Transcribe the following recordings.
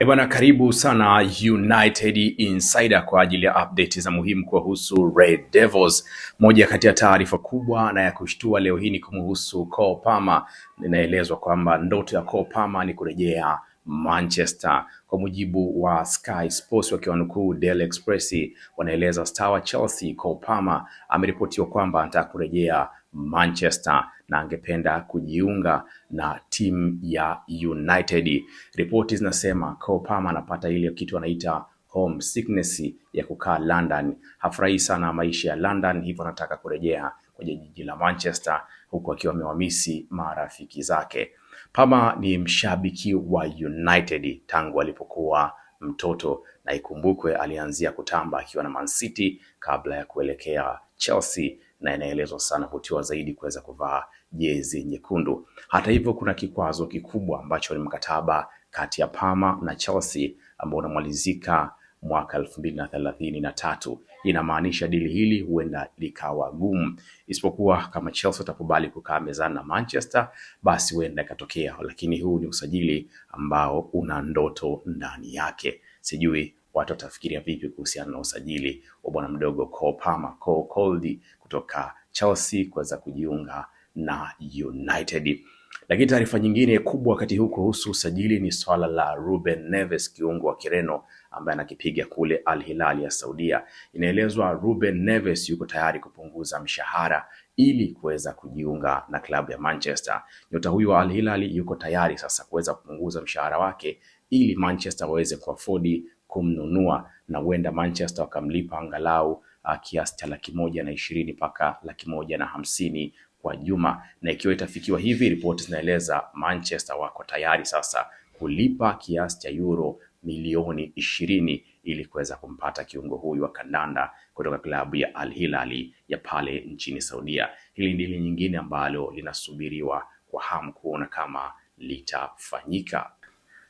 Bwana, karibu sana United Insider kwa ajili ya update za muhimu kuhusu Red Devils. Moja kati ya taarifa kubwa na ya kushtua leo hii ni kumhusu Cole Palmer. Inaelezwa kwamba ndoto ya Cole Palmer ni kurejea Manchester. Kwa mujibu wa Sky Sports wakiwanukuu Daily Express, wanaeleza star wa Chelsea Cole Palmer ameripotiwa kwamba anataka kurejea Manchester na angependa kujiunga na timu ya United. Ripoti zinasema Cole Palmer anapata ile kitu anaita home sickness ya kukaa London. Hafurahi sana maisha ya London, hivyo anataka kurejea kwenye jiji la Manchester huku akiwa amewamisi marafiki zake. Palmer ni mshabiki wa United tangu alipokuwa mtoto, na ikumbukwe alianzia kutamba akiwa na Man City kabla ya kuelekea Chelsea, na inaelezwa sana hutiwa zaidi kuweza kuvaa jezi nyekundu. Hata hivyo, kuna kikwazo kikubwa ambacho ni mkataba kati ya Palmer na Chelsea ambao unamalizika mwaka 2033. Inamaanisha dili hili huenda likawa gumu, isipokuwa kama Chelsea watakubali kukaa mezani na Manchester, basi huenda ikatokea. Lakini huu ni usajili ambao una ndoto ndani yake. Sijui watu watafikiria vipi kuhusiana na usajili wa bwana mdogo Cole Palmer, Cole kutoka Chelsea kuweza kujiunga na United. Lakini taarifa nyingine kubwa wakati huu kuhusu usajili ni swala la Ruben Neves, kiungo wa Kireno ambaye anakipiga kule Al Hilal ya Saudia. Inaelezwa Ruben Neves yuko tayari kupunguza mshahara ili kuweza kujiunga na klabu ya Manchester. Nyota huyu wa Al Hilal yuko tayari sasa kuweza kupunguza mshahara wake ili Manchester waweze kuafodi kumnunua, na huenda Manchester wakamlipa angalau kiasi cha 120,000 mpaka 150,000 kwa juma. Na ikiwa itafikiwa hivi, ripoti zinaeleza Manchester wako tayari sasa kulipa kiasi cha euro milioni 20 ili kuweza kumpata kiungo huyu wa kandanda kutoka klabu ya Al Hilal ya pale nchini Saudia. Hili ndilo nyingine ambalo linasubiriwa kwa hamu kuona kama litafanyika.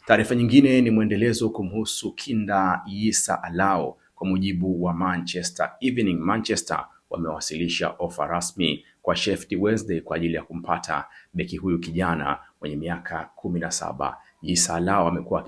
Taarifa nyingine ni mwendelezo kumhusu kinda Issa Alao. Kwa mujibu wa Manchester Evening, Manchester wamewasilisha ofa rasmi kwa Sheffield Wednesday kwa ajili ya kumpata beki huyu kijana mwenye miaka 17. Issa Alao amekuwa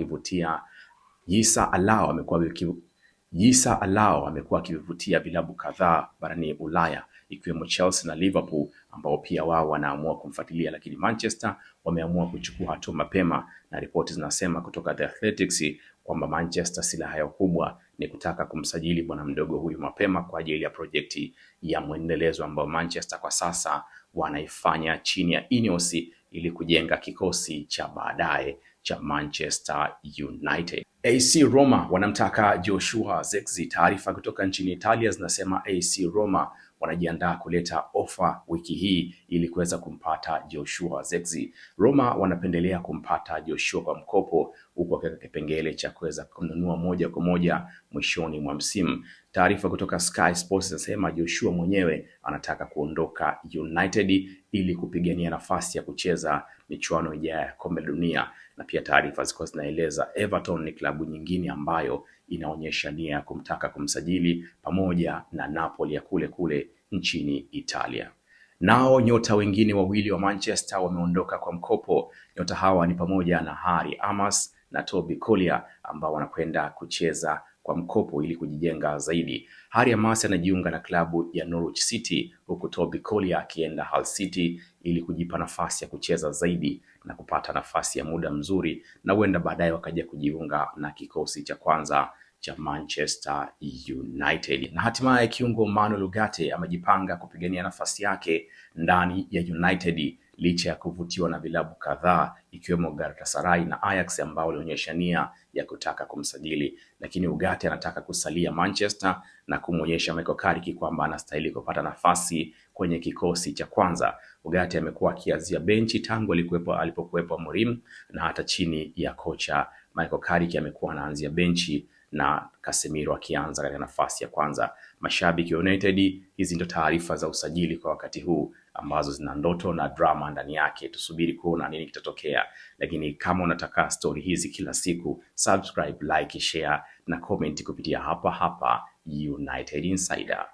akivivutia vilabu kadhaa barani Ulaya ikiwemo Chelsea na Liverpool ambao pia wao wanaamua kumfuatilia, lakini Manchester wameamua kuchukua hatua mapema, na ripoti zinasema kutoka The Athletics kwamba Manchester silaha yao kubwa ni kutaka kumsajili bwana mdogo huyu mapema kwa ajili ya projekti ya mwendelezo ambao Manchester kwa sasa wanaifanya chini ya Ineos ili kujenga kikosi cha baadaye cha Manchester United. AC Roma wanamtaka Joshua Zirkzee. Taarifa kutoka nchini Italia zinasema AC Roma wanajiandaa kuleta ofa wiki hii ili kuweza kumpata Joshua Zirkzee. Roma wanapendelea kumpata Joshua kwa mkopo, huku wakiweka kipengele cha kuweza kununua moja kwa moja mwishoni mwa msimu. Taarifa kutoka Sky Sports zinasema Joshua mwenyewe anataka kuondoka United ili kupigania nafasi ya kucheza michuano ijayo ya Kombe la Dunia. Na pia taarifa ziko zinaeleza Everton ni klabu nyingine ambayo inaonyesha nia ya kumtaka kumsajili, pamoja na Napoli ya kule nchini Italia. Nao nyota wengine wawili wa Manchester wameondoka kwa mkopo. Nyota hawa ni pamoja na Harry Amos na Toby Collier ambao wanakwenda kucheza kwa mkopo ili kujijenga zaidi. Harry Amos anajiunga na klabu ya Norwich City, huku Toby Collier akienda Hull City ili kujipa nafasi ya kucheza zaidi na kupata nafasi ya muda mzuri, na huenda baadaye wakaja kujiunga na kikosi cha kwanza cha Manchester United. Na hatimaye kiungo Manuel Ugarte amejipanga kupigania nafasi yake ndani ya United licha ya kuvutiwa na vilabu kadhaa ikiwemo Galatasaray na Ajax ambao walionyesha nia ya kutaka kumsajili, lakini Ugarte anataka kusalia Manchester na kumwonyesha Michael Carrick kwamba anastahili kupata nafasi kwenye kikosi cha kwanza. Ugarte amekuwa akianzia benchi tangu alipokuwepo Mourinho, na hata chini ya kocha Michael Carrick amekuwa anaanzia benchi na Casemiro akianza katika nafasi ya kwanza. Mashabiki wa United, hizi ndio taarifa za usajili kwa wakati huu ambazo zina ndoto na drama ndani yake. Tusubiri kuona nini kitatokea, lakini kama unataka story hizi kila siku, subscribe, like, share na comment kupitia hapa United Insider.